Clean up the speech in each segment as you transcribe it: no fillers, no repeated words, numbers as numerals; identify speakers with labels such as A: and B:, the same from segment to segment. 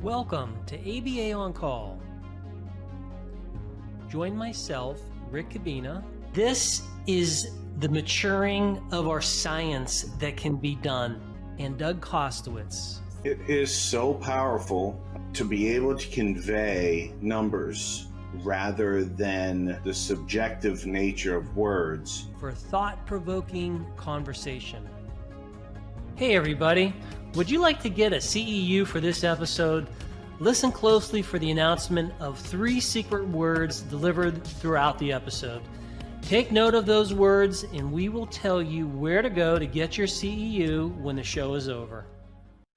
A: Welcome to ABA On Call. Join myself, Rick Kubina. This is the maturing of our science that can be done, and Doug Kostewicz.
B: It is so powerful to be able to convey numbers rather than the subjective nature of words.
A: For thought-provoking conversation. Hey everybody, would you like to get a CEU for this episode? Listen closely for the announcement of 3 secret words delivered throughout the episode. Take note of those words and we will tell you where to go to get your CEU when the show is over.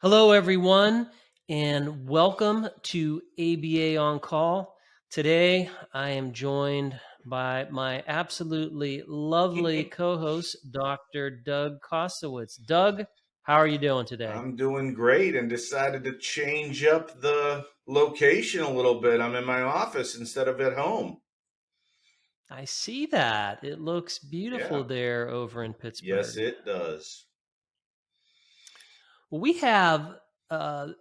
A: Hello everyone and welcome to ABA On Call. Today I am joined by my absolutely lovely co-host, Dr. Doug Kostewicz. Doug, how are you doing today?
B: I'm doing great and decided to change up the location a little bit. I'm in my office instead of at home.
A: I see that. It looks beautiful there over in Pittsburgh.
B: Yes, it does.
A: Well, we have a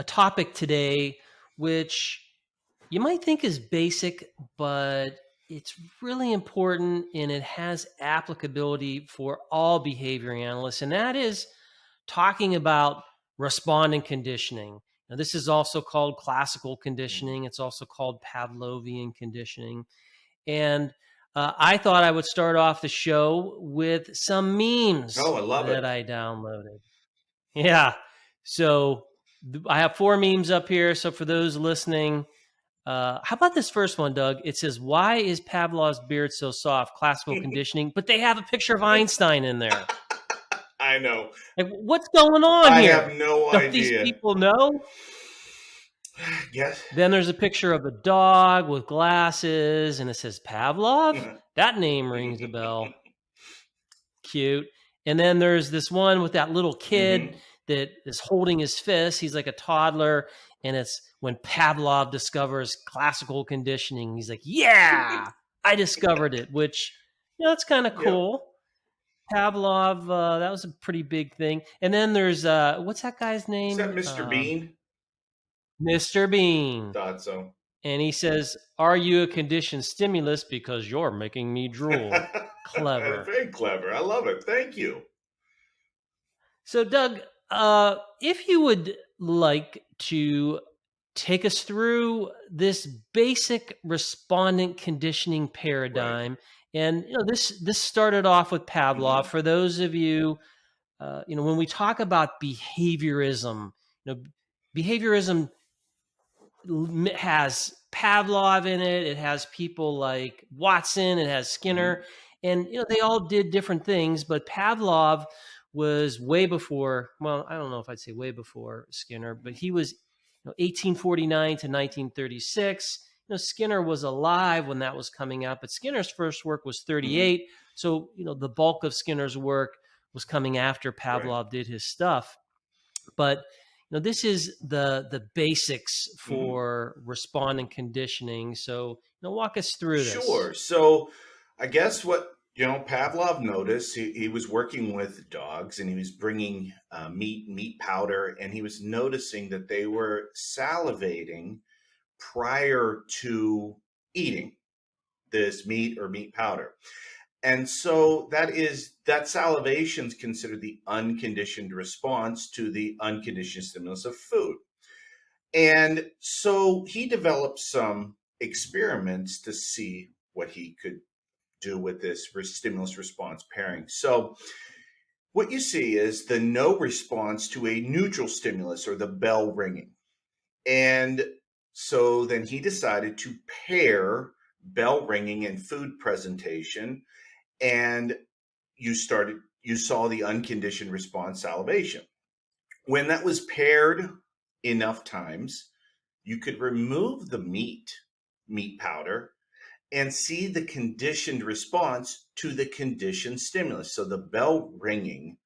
A: topic today which you might think is basic, but it's really important and it has applicability for all behavior analysts, and that is talking about respondent conditioning. Now, this is also called classical conditioning. It's also called Pavlovian conditioning. And I thought I would start off the show with some memes that I downloaded. Yeah. So I have 4 memes up here. So for those listening, how about this first one, Doug? It says, "Why is Pavlov's beard so soft?" Classical conditioning, but they have a picture of Einstein in there.
B: I know.
A: Like, what's going on here?
B: I have no
A: Don't
B: idea.
A: These people know?
B: Yes.
A: Then there's a picture of a dog with glasses, and it says Pavlov. That name rings a bell. Cute. And then there's this one with that little kid that is holding his fist. He's like a toddler, and it's when Pavlov discovers classical conditioning. He's like, "Yeah, I discovered it," which, that's kind of cool. Yep. Pavlov, that was a pretty big thing. And then there's, what's that guy's name?
B: Is that Mr. Bean?
A: Mr. Bean.
B: Thought so.
A: And he says, "Are you a conditioned stimulus because you're making me drool?" Clever.
B: Very clever. I love it. Thank you.
A: So, Doug, if you would like to take us through this basic respondent conditioning paradigm, and this started off with Pavlov. For those of you, when we talk about behaviorism, behaviorism has Pavlov in it. It has people like Watson. It has Skinner, and they all did different things. But Pavlov was way before. Well, I don't know if I'd say way before Skinner, but he was 1849 to 1936. Skinner was alive when that was coming out, but Skinner's first work was 38. So the bulk of Skinner's work was coming after Pavlov did his stuff. But this is the basics for respondent conditioning. So walk us through this.
B: Sure. So I guess what Pavlov noticed, he was working with dogs and he was bringing meat powder, and he was noticing that they were salivating prior to eating this meat or meat powder. And so that salivation is considered the unconditioned response to the unconditioned stimulus of food. And so he developed some experiments to see what he could do with this stimulus response pairing. So what you see is the no response to a neutral stimulus, or the bell ringing. And so then he decided to pair bell ringing and food presentation, and you saw the unconditioned response salivation. When that was paired enough times, you could remove the meat powder and see the conditioned response to the conditioned stimulus. So the bell ringing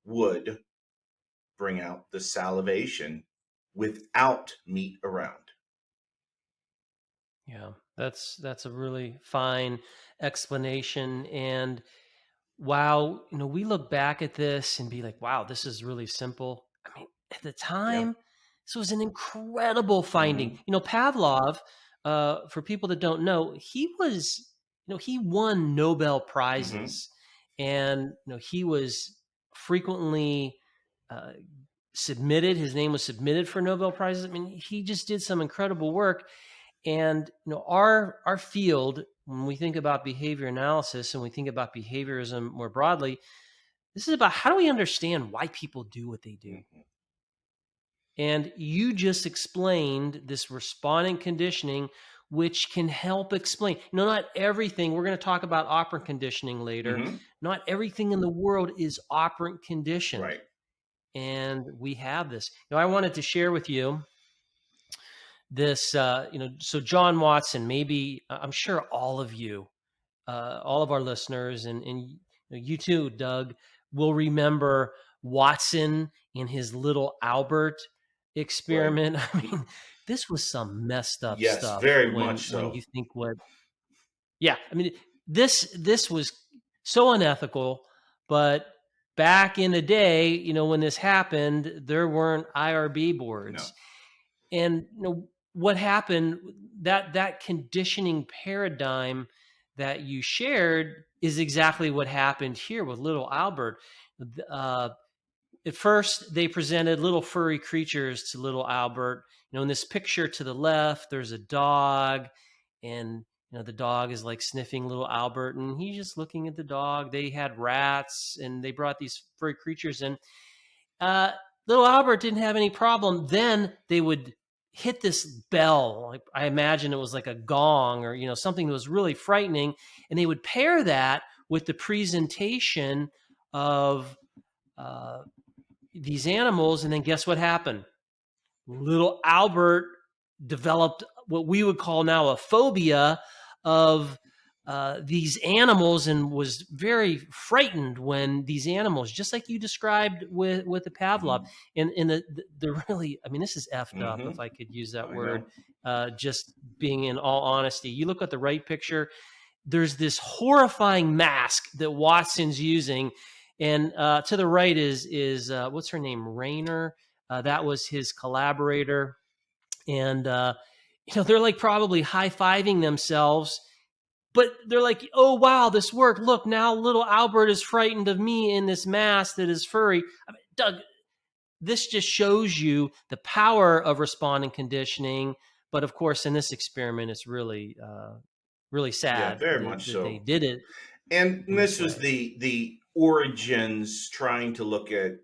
B: would bring out the salivation without meat around.
A: Yeah, that's a really fine explanation. And wow, we look back at this and be like, wow, this is really simple. I mean, at the time, So it was an incredible finding.
B: Hmm.
A: Pavlov, for people that don't know, he won Nobel
B: Hmm.
A: Prizes, and he was frequently uh, submitted. His name was submitted for Nobel Prizes. I mean, he just did some incredible work. And our field, when we think about behavior analysis and we think about behaviorism more broadly, this is about how do we understand why people do what they do.
B: Hmm.
A: And you just explained this respondent conditioning, which can help explain. Not everything, we're going to talk about operant conditioning later.
B: Hmm.
A: Not everything in the world is operant conditioned.
B: Right.
A: And we have this. I wanted to share with you this, so John Watson, maybe, I'm sure all of our listeners, and you too, Doug, will remember Watson and his little Albert
B: Right.
A: experiment. I mean, this was some messed up
B: Yes,
A: stuff
B: very much
A: when
B: so.
A: you think what. Yeah, I mean, this was so unethical, but back in the day, when this happened, there weren't IRB
B: No.
A: boards. And what happened, that conditioning paradigm that you shared is exactly what happened here with little Albert. uh, at first they presented little furry creatures to little Albert. In this picture to the left there's a dog, and the dog is like sniffing little Albert, and he's just looking at the dog. They had rats, and they brought these furry creatures in. uh, Little Albert didn't have any problem. Then they would hit this bell. Like, I imagine it was like a gong, or something that was really frightening, and they would pair that with the presentation of uh, these animals, and then guess what happened? Little Albert developed what we would call now a phobia of these animals, and was very frightened when these animals, just like you described with the Pavlov.
B: Hmm.
A: And the really, I mean, this is effed up,
B: Hmm.
A: if I could use that
B: I
A: word.
B: know.
A: Just being in all honesty, you look at the right picture, there's this horrifying mask that Watson's using, and to the right is what's her name, Rayner. That was his collaborator, and they're like probably high fiving themselves, but they're like, "Oh wow, this worked! Look, now little Albert is frightened of me in this mask that is furry." I mean, Doug, this just shows you the power of responding conditioning. But of course, in this experiment, it's really
B: Yeah,
A: sad
B: very
A: that,
B: much
A: that they
B: so.
A: did it
B: And
A: in
B: this
A: this
B: was
A: way.
B: the origins, trying to look at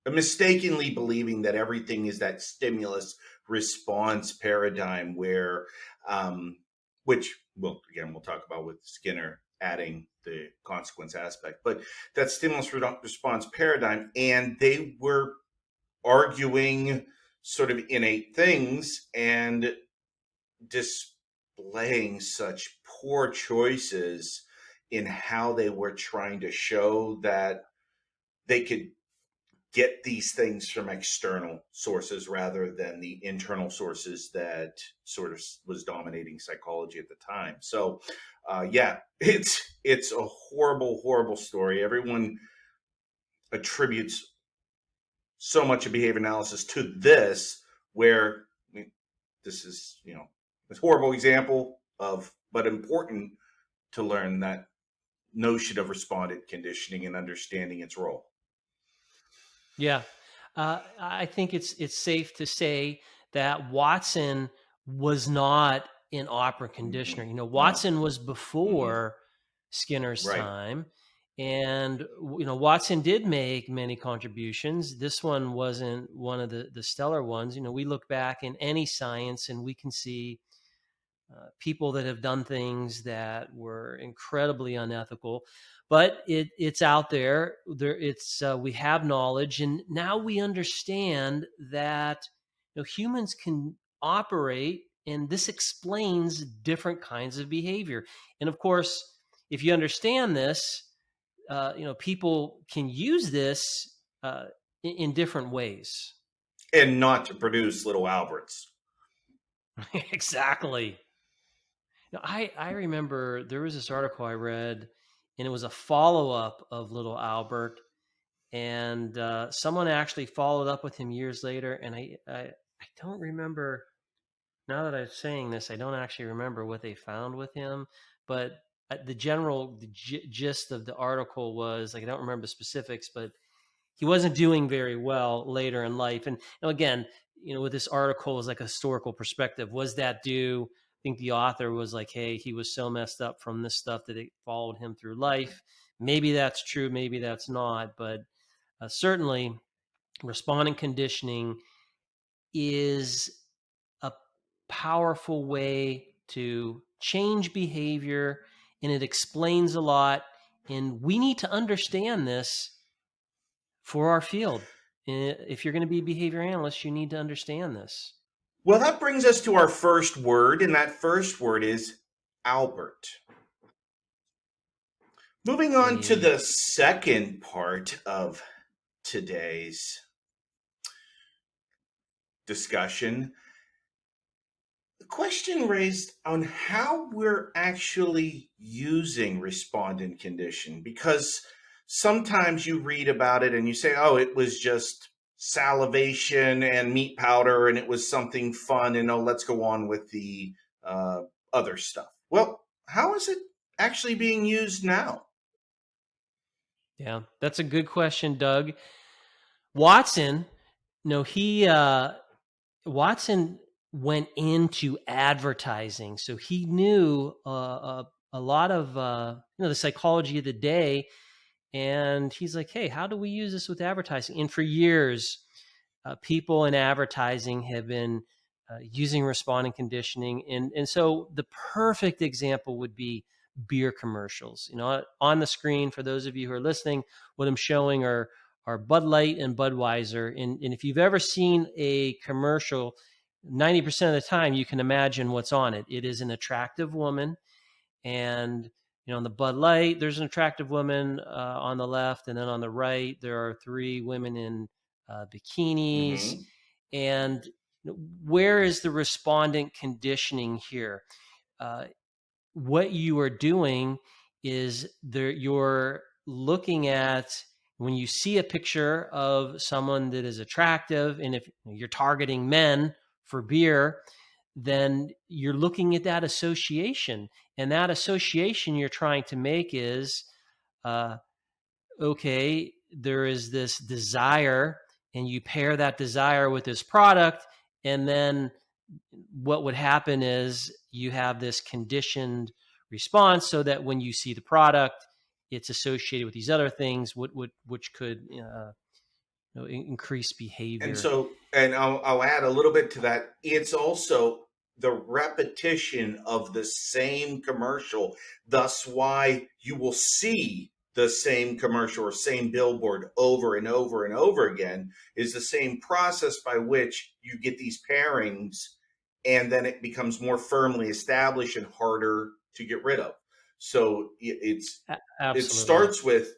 B: mistakenly believing that everything is that stimulus response paradigm, where which, well, again, we'll talk about with Skinner adding the consequence aspect, but that stimulus response paradigm, and they were arguing sort of innate things and displaying such poor choices in how they were trying to show that they could get these things from external sources rather than the internal sources that sort of was dominating psychology at the time. So yeah, it's a horrible, horrible story. Everyone attributes so much of behavior analysis to this, where I mean, this is, a horrible example of, but important to learn that notion of respondent conditioning and understanding its role.
A: Yeah, I think it's safe to say that Watson was not an opera
B: Mm-mm.
A: conditioner.
B: No.
A: Watson was
B: Mm-mm.
A: before Skinner's
B: Right.
A: time, and Watson did make many contributions. This one wasn't one of the stellar ones. We look back in any science, and we can see people that have done things that were incredibly unethical, but it's out there. It's we have knowledge, and now we understand that humans can operate, and this explains different kinds of behavior. And of course, if you understand this, people can use this in different ways.
B: And not to produce little Alberts.
A: Exactly. I remember there was this article I read, and it was a follow up of Little Albert, And someone actually followed up with him years later, and I don't remember. Now that I'm saying this, I don't actually remember what they found with him, but the general gist of the article was, like, I don't remember specifics, but he wasn't doing very well later in life. And again, with this article is like a historical perspective. Was that due? I think the author was like, hey, he was so messed up from this stuff that it followed him through life. Maybe that's true, maybe that's not, but certainly respondent conditioning is a powerful way to change behavior, and it explains a lot. And we need to understand this for our field. If you're going to be a behavior analyst, you need to understand this.
B: Well, that brings us to our first word, and that first word is Albert. Moving on to the second part of today's discussion, the question raised on how we're actually using respondent condition, because sometimes you read about it and you say, oh, it was just salivation and meat powder and it was something fun, and oh, let's go on with the other stuff. Well, how is it actually being used now?
A: Yeah, that's a good question, Doug. Watson, Watson went into advertising, so he knew a lot of the psychology of the day, and he's like, hey, how do we use this with advertising? And for years, people in advertising have been using respondent conditioning, and so the perfect example would be beer commercials. On the screen, for those of you who are listening, what I'm showing are Bud Light and Budweiser, and if you've ever seen a commercial, 90% of the time you can imagine what's on it. It is an attractive woman, and on the Bud Light, there's an attractive woman on the left, and then on the right, there are three women in bikinis.
B: Mm-hmm.
A: And where is the respondent conditioning here? What you are doing is you're looking at, when you see a picture of someone that is attractive, and if you're targeting men for beer, then you're looking at that association. And that association you're trying to make is, okay, there is this desire, and you pair that desire with this product, and then what would happen is you have this conditioned response, so that when you see the product, it's associated with these other things, which could increase behavior.
B: And so, and I'll add a little bit to that. It's also the repetition of the same commercial. Thus, why you will see the same commercial or same billboard over and over and over again is the same process by which you get these pairings, and then it becomes more firmly established and harder to get rid of. So it starts with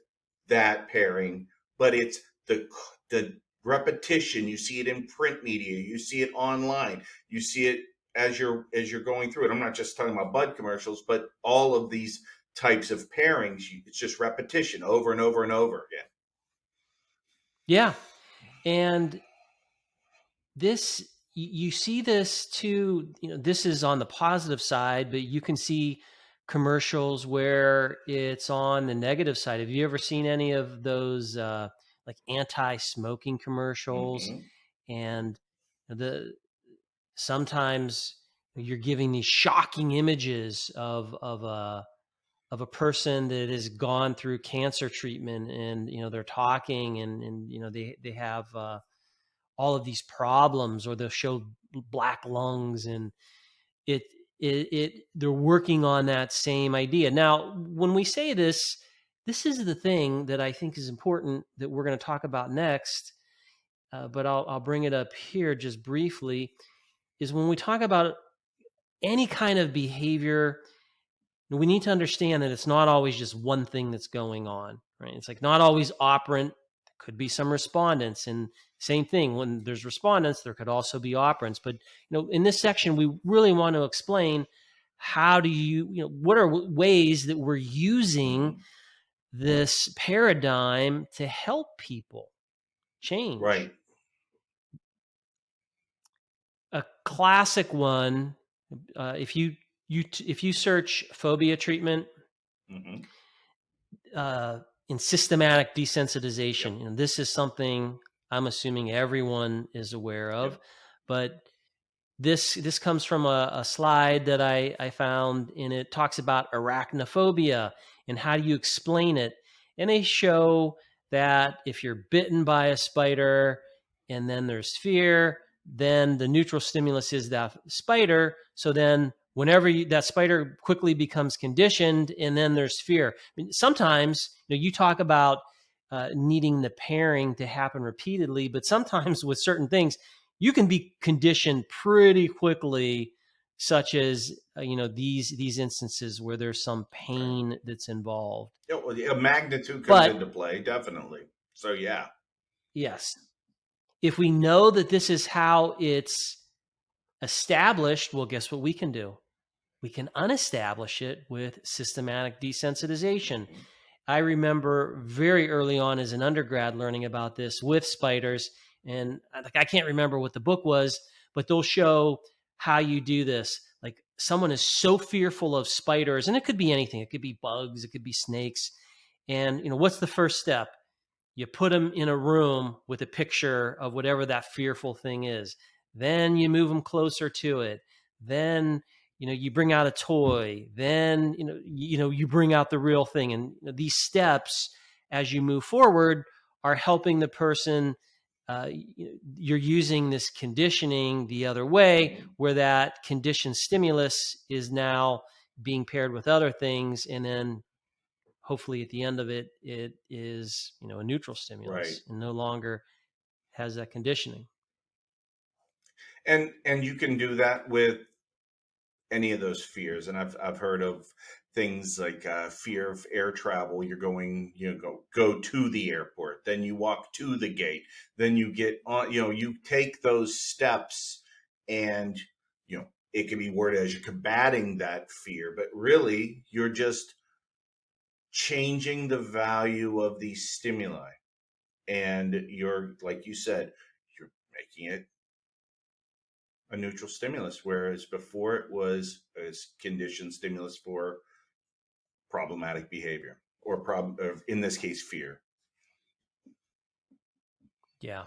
B: that pairing, but it's the repetition. You see it in print media, you see it online, you see it as you're going through it. I'm not just talking about Bud commercials, but all of these types of pairings. It's just repetition over and over and over again.
A: Yeah, and this, you see this too. This is on the positive side, but you can see commercials where it's on the negative side. Have you ever seen any of those like anti-smoking commercials?
B: Mm-hmm.
A: And sometimes you're giving these shocking images of a person that has gone through cancer treatment, and they're talking, and they have all of these problems, or they'll show black lungs, and they're working on that same idea. Now, when we say this is the thing that I think is important, that we're going to talk about next, but I'll bring it up here just briefly, is when we talk about any kind of behavior, we need to understand that it's not always just one thing that's going on, right? It's like not always operant. There could be some respondents, and same thing, when there's respondents, there could also be operants. But in this section, we really want to explain how do what are ways that we're using this paradigm to help people change.
B: Right.
A: A classic one, if you search phobia treatment
B: Hmm.
A: in systematic desensitization,
B: Yep.
A: this is something I'm assuming everyone is aware of,
B: Yep.
A: but this comes from a slide that I found, and it talks about arachnophobia and how do you explain it. And they show that if you're bitten by a spider and then there's fear, then the neutral stimulus is that spider. So then whenever that spider quickly becomes conditioned, and then there's fear. I mean, sometimes you talk about needing the pairing to happen repeatedly, but sometimes with certain things, you can be conditioned pretty quickly, such as these instances where there's some
B: Right.
A: pain that's involved.
B: Yeah, well, a magnitude comes
A: But
B: into play, definitely. So yeah.
A: yes, if we know that this is how it's established, well, guess what we can do? We can unestablish it with systematic desensitization.
B: Hmm.
A: I remember very early on as an undergrad learning about this with spiders, and I can't remember what the book was, but they'll show how you do this. Like someone is so fearful of spiders, and it could be anything. It could be bugs, it could be snakes. And what's the first step? You put them in a room with a picture of whatever that fearful thing is. Then you move them closer to it. Then you bring out a toy. Then you bring out the real thing. And these steps, as you move forward, are helping the person. You're using this conditioning the other way,
B: Hmm.
A: where that conditioned stimulus is now being paired with other things, and then hopefully at the end of it, it is a neutral
B: Right.
A: stimulus and no longer has that conditioning.
B: And you can do that with any of those fears. And I've heard of things like fear of air travel. You're going, go to the airport, then you walk to the gate, then you get on. You take those steps, and it can be worded as you're combating that fear, but really you're just changing the value of these stimuli, and you're, like you said, you're making it a neutral stimulus, whereas before it was a conditioned stimulus for problematic behavior, or in this case, fear.
A: Yeah,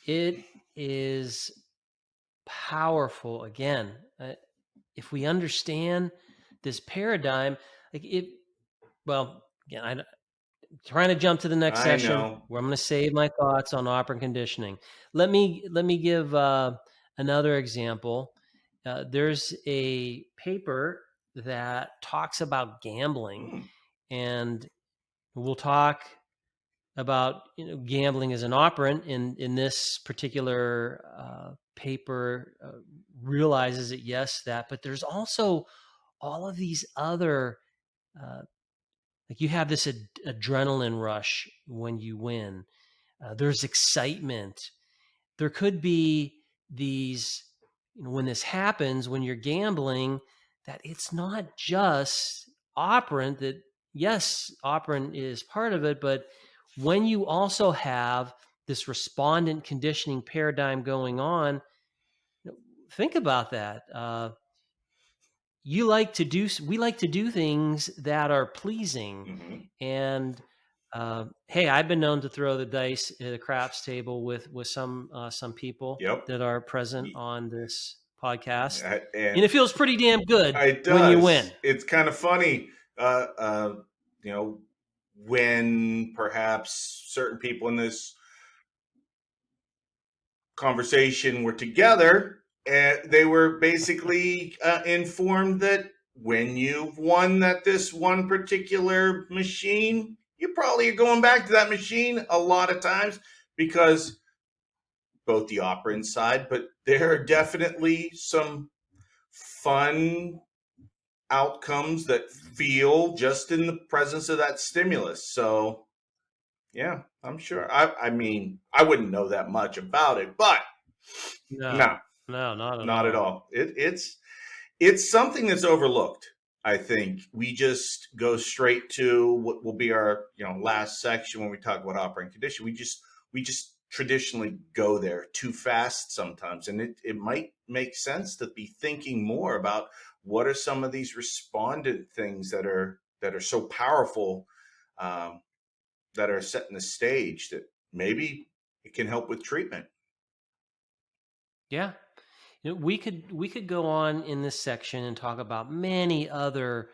A: it is powerful. Again, if we understand this paradigm, like it, well, again, I'm trying to jump to the next
B: I
A: session
B: know.
A: where I'm going to save my thoughts on operant conditioning. Let me give another example. There's a paper that talks about gambling,
B: Mm,
A: and we'll talk about gambling as an operant. In this particular paper, realizes it, yes, that, but there's also all of these other like you have this adrenaline rush when you win. There's excitement. There could be these, when this happens, when you're gambling, that it's not just operant, that yes, operant is part of it, but when you also have this respondent conditioning paradigm going on, think about that. We like to do things that are pleasing.
B: hmm.
A: And hey, I've been known to throw the dice at a craps table with some people
B: Yep.
A: that are present on this podcast,
B: And
A: and it feels pretty damn good
B: it
A: when you win.
B: does. It's kind of funny, uh, uh, you know, when perhaps certain people in this conversation were together, and they were basically informed that when you've won at this one particular machine, you probably are going back to that machine a lot of times, because both the opera inside, but there are definitely some fun outcomes that feel just in the presence of that stimulus. So yeah, I'm sure. I mean, I wouldn't know that much about it, but
A: No,
B: no,
A: no, not at
B: not at
A: all.
B: all. It's something that's overlooked. I think we just go straight to what will be our last section when we talk about operant condition. We just traditionally go there too fast sometimes, and it might make sense to be thinking more about what are some of these respondent things that are so powerful, um, that are setting the stage that maybe it can help with treatment.
A: Yeah. We could go on in this section and talk about many other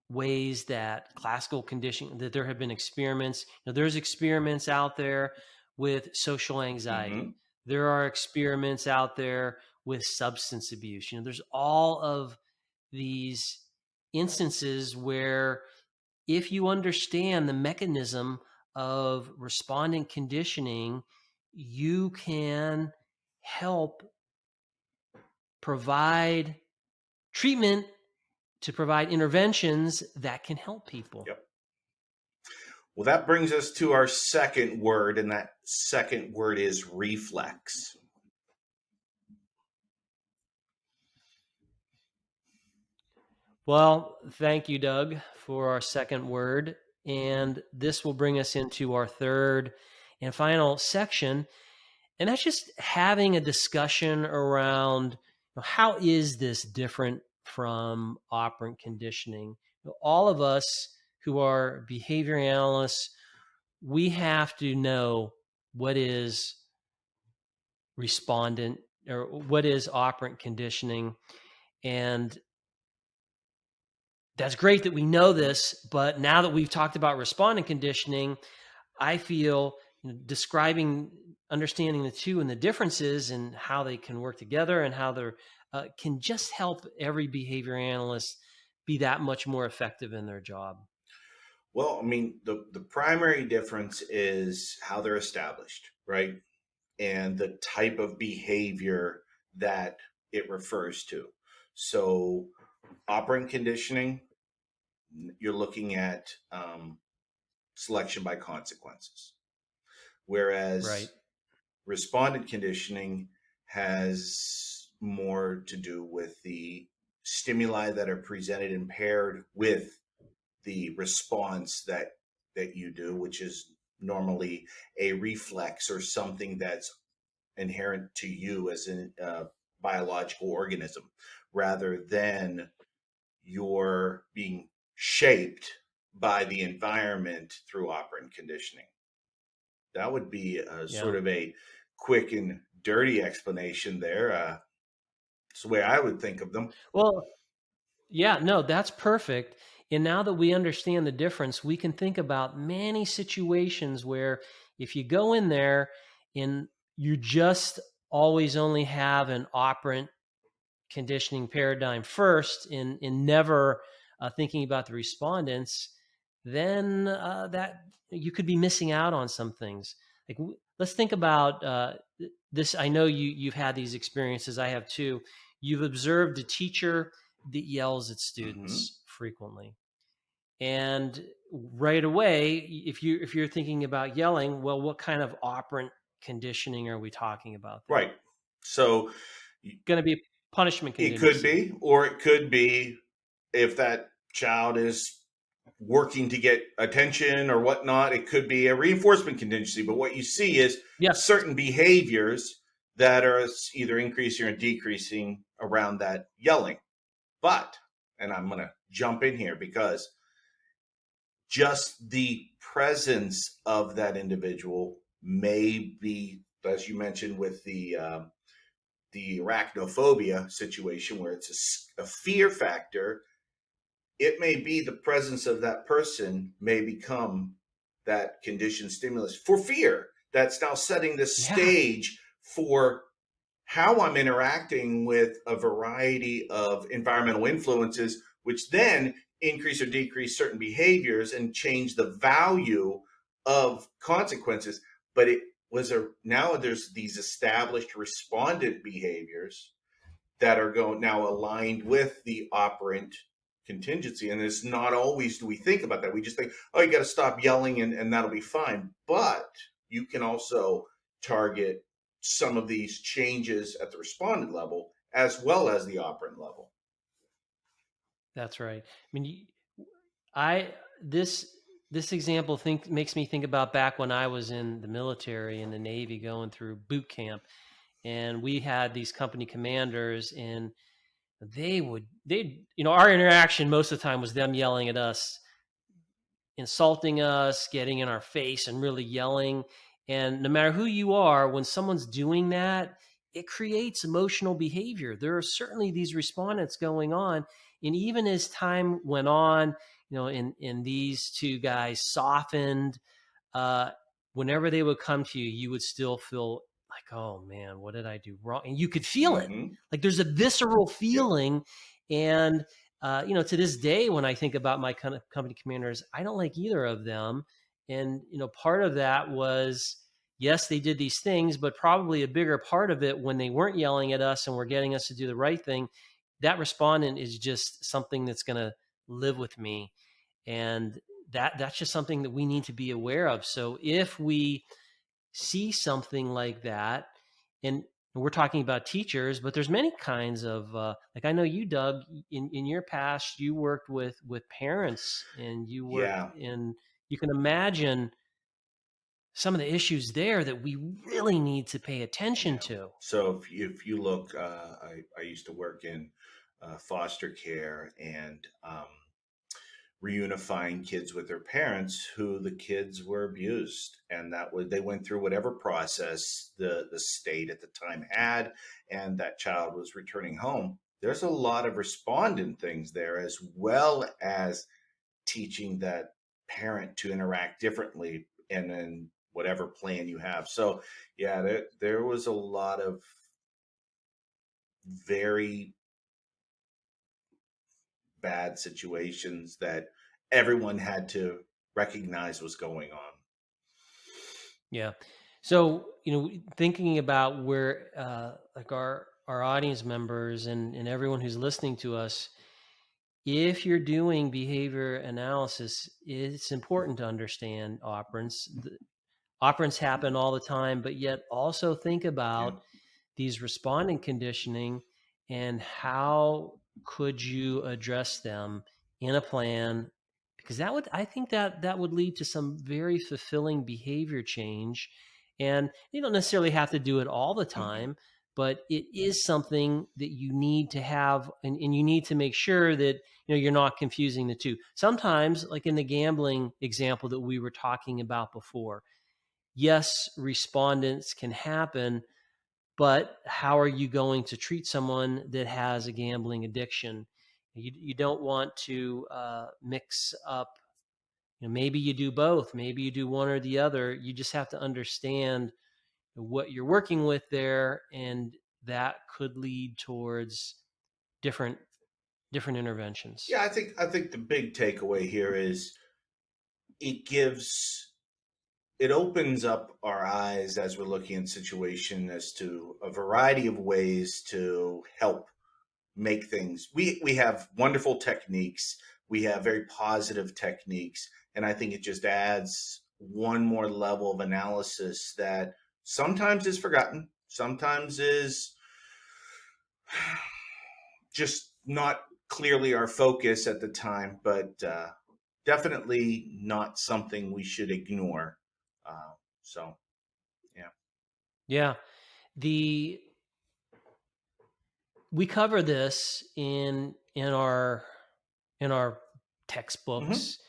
A: ways that classical conditioning, that there have been experiments. There's experiments out there with social anxiety.
B: Hmm.
A: There are experiments out there with substance abuse. There's all of these instances where if you understand the mechanism of respondent conditioning, you can help provide treatment, to provide interventions that can help people.
B: Yep. Well, that brings us to our second word, and that second word is reflex.
A: Well, thank you, Doug, for our second word. And this will bring us into our third and final section. And that's just having a discussion around how is this different from operant conditioning? All of us who are behavior analysts, we have to know what is respondent or what is operant conditioning. And that's great that we know this, but now that we've talked about respondent conditioning, I feel describing, understanding the two and the differences and how they can work together and how they're can just help every behavior analyst be that much more effective in their job.
B: Well, I mean, the primary difference is how they're established, right? And the type of behavior that it refers to. So, operant conditioning, you're looking at selection by consequences,
A: Right.
B: whereas respondent conditioning has more to do with the stimuli that are presented and paired with the response that you do, which is normally a reflex or something that's inherent to you as a biological organism, rather than you're being shaped by the environment through operant conditioning. That would be a
A: Yeah.
B: sort of a quick and dirty explanation there. It's the way I would think of them.
A: Well, yeah, no, that's perfect. And now that we understand the difference, we can think about many situations where if you go in there and you just always only have an operant conditioning paradigm first in never thinking about the respondents, then that you could be missing out on some things. Like let's think about this. I know you've had these experiences. I have too. You've observed a teacher that yells at
B: Hmm.
A: students frequently, and right away, if you're thinking about yelling, well, what kind of operant conditioning are we talking about there?
B: Right. So
A: Going to be punishment
B: it could
A: contingency.
B: be, or it could be if that child is working to get attention or whatnot, it could be a reinforcement contingency. But what you see is
A: Yes.
B: certain behaviors that are either increasing or decreasing around that yelling. But, and I'm going to jump in here because just the presence of that individual may be, as you mentioned, with the arachnophobia situation where it's a fear factor. It may be the presence of that person may become that conditioned stimulus for fear that's now setting the
A: Yeah.
B: stage for how I'm interacting with a variety of environmental influences, which then increase or decrease certain behaviors and change the value of consequences. But it was a now there's these established respondent behaviors that are going now aligned with the operant contingency. And it's not always do we think about that. We just think, oh, you got to stop yelling and that'll be fine. But you can also target some of these changes at the respondent level as well as the operant level.
A: That's right. I mean, I this this example makes me think about back when I was in the military in the Navy going through boot camp, and we had these company commanders, and our interaction most of the time was them yelling at us, insulting us, getting in our face, and really yelling. And no matter who you are, when someone's doing that, it creates emotional behavior. There are certainly these respondents going on. And even as time went on, and these two guys softened, uh, whenever they would come to you, you would still feel like, oh man, what did I do wrong? And you could feel it.
B: Mm-hmm.
A: Like there's a visceral
B: Yep.
A: feeling. And to this day, when I think about my kind of company commanders, I don't like either of them. And part of that was, yes, they did these things, but probably a bigger part of it, when they weren't yelling at us and were getting us to do the right thing, that respondent is just something that's going to live with me. And that's just something that we need to be aware of. So if we see something like that, and we're talking about teachers, but there's many kinds of like, I know you, Doug, in your past, you worked with parents, and you worked
B: Yeah.
A: in, you can imagine some of the issues there that we really need to pay attention
B: Yeah.
A: to.
B: So if you look, I used to work in foster care and reunifying kids with their parents who the kids were abused, and that was they went through whatever process the state at the time had, and that child was returning home. There's a lot of respondent things there, as well as teaching that parent to interact differently and then whatever plan you have. So yeah, there was a lot of very bad situations that everyone had to recognize was going on.
A: Yeah. So, thinking about where, like our audience members and everyone who's listening to us, if you're doing behavior analysis, it's important to understand operants. Operants happen all the time, but yet also think
B: Yeah.
A: about these responding conditioning, and how could you address them in a plan, because I think that would lead to some very fulfilling behavior change. And you don't necessarily have to do it all the
B: Mhm.
A: time, but it is something that you need to have, and you need to make sure that you're not confusing the two. Sometimes, like in the gambling example that we were talking about before, yes, respondents can happen, but how are you going to treat someone that has a gambling addiction? You don't want to mix up. Maybe you do both. Maybe you do one or the other. You just have to understand what you're working with there, and that could lead towards different different interventions.
B: Yeah, I think the big takeaway here is it gives it opens up our eyes as we're looking at situation as to a variety of ways to help make things. We have wonderful techniques. We have very positive techniques, and I think it just adds one more level of analysis that sometimes is forgotten, sometimes is just not clearly our focus at the time, but definitely not something we should ignore. So, yeah.
A: Yeah, the we cover this in our
B: Hmm.
A: textbooks,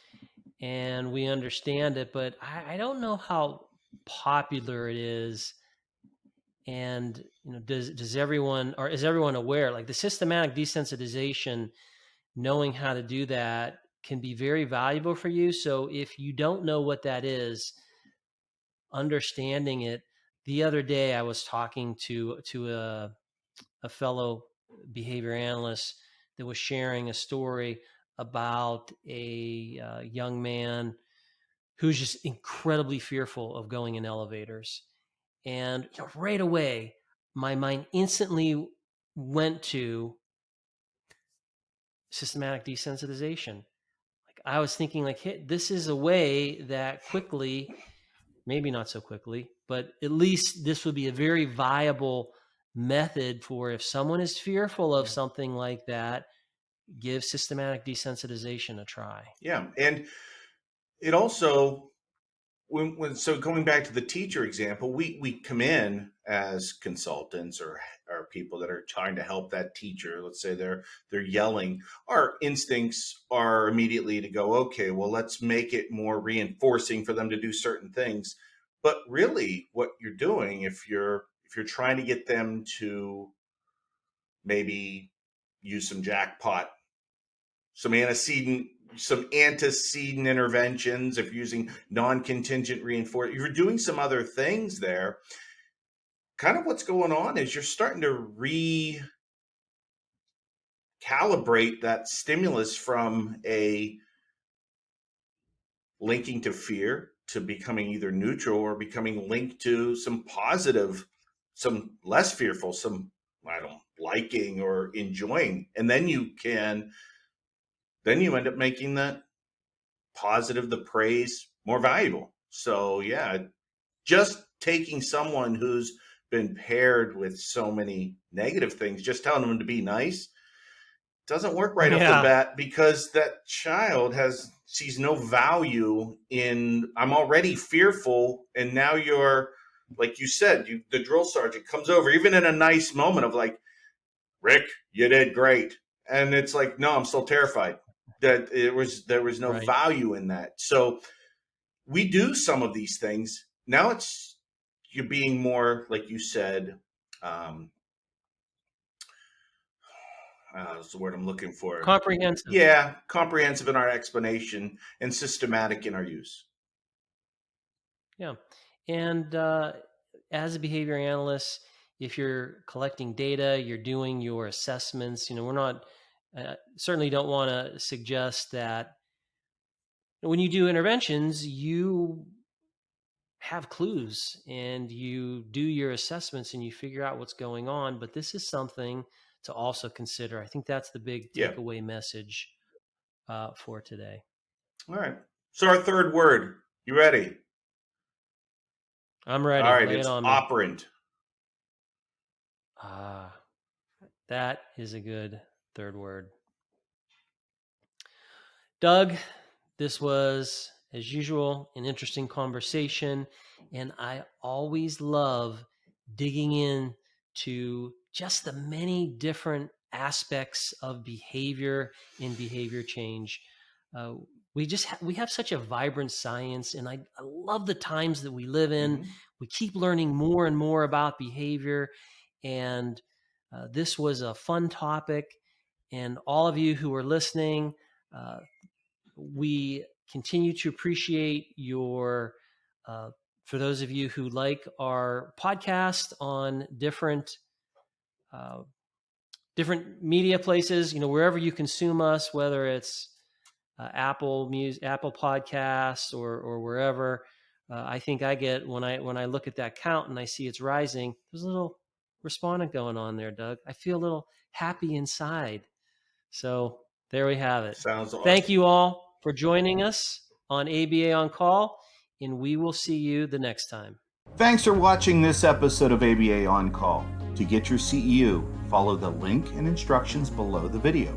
A: and we understand it, but I don't know how popular it is. And does everyone, or is everyone aware, like the systematic desensitization, knowing how to do that can be very valuable for you. So if you don't know what that is, understanding it. The other day I was talking to a fellow behavior analyst that was sharing a story about a young man who's just incredibly fearful of going in elevators. And right away, my mind instantly went to systematic desensitization. Like I was thinking, like, hey, this is a way that quickly, maybe not so quickly, but at least this would be a very viable method for if someone is fearful of
B: Yeah.
A: something like that, give systematic desensitization a try.
B: Yeah. And it also, so going back to the teacher example, we come in as consultants or people that are trying to help that teacher. Let's say they're yelling. Our instincts are immediately to go, okay, well, let's make it more reinforcing for them to do certain things. But really, what you're doing, if you're trying to get them to maybe use some jackpot, some antecedent interventions, if you're using non-contingent reinforcement, if you're doing some other things there, kind of what's going on is you're starting to recalibrate that stimulus from a linking to fear to becoming either neutral or becoming linked to some positive, some less fearful, some, I don't, liking or enjoying. And then you end up making that positive, the praise, more valuable. So yeah, just taking someone who's been paired with so many negative things, just telling them to be nice, doesn't work right off the bat, because that child sees no value in, I'm already fearful, and now you're, like you said, the drill sergeant comes over, even in a nice moment of like, Rick, you did great. And it's like, no, I'm still terrified. That there was no value in that. So we do some of these things. Now you're being more, like you said, that's the word I'm looking for.
A: Comprehensive.
B: Yeah, comprehensive in our explanation and systematic in our use.
A: Yeah. And as a behavior analyst, if you're collecting data, you're doing your assessments, we're not, certainly don't want to suggest that when you do interventions, you have clues and you do your assessments and you figure out what's going on. But this is something to also consider. I think that's the big takeaway message for today.
B: All right. So our third word, you ready?
A: I'm ready.
B: All right,
A: Lay
B: it's
A: it on me.
B: operant.
A: That is a good third word. Doug, this was, as usual, an interesting conversation, and I always love digging in to just the many different aspects of behavior and behavior change. We have such a vibrant science, and I love the times that we live in. Mm-hmm. We keep learning more and more about behavior, and this was a fun topic. And all of you who are listening, we continue to appreciate your, for those of you who like our podcast on different media places, wherever you consume us, whether it's Apple Podcasts or wherever. I think I get, when I look at that count and I see it's rising, there's a little Respondent going on there, Doug. I feel a little happy inside. So there we have it.
B: Sounds awesome.
A: Thank you all for joining us on ABA On Call, and we will see you the next time.
C: Thanks for watching this episode of ABA On Call. To get your CEU, follow the link and instructions below the video.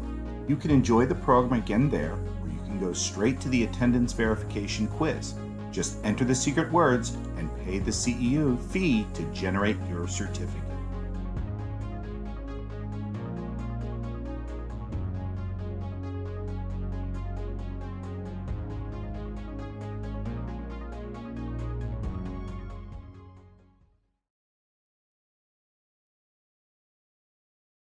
C: You can enjoy the program again there, or you can go straight to the attendance verification quiz. Just enter the secret words and pay the CEU fee to generate your certificate.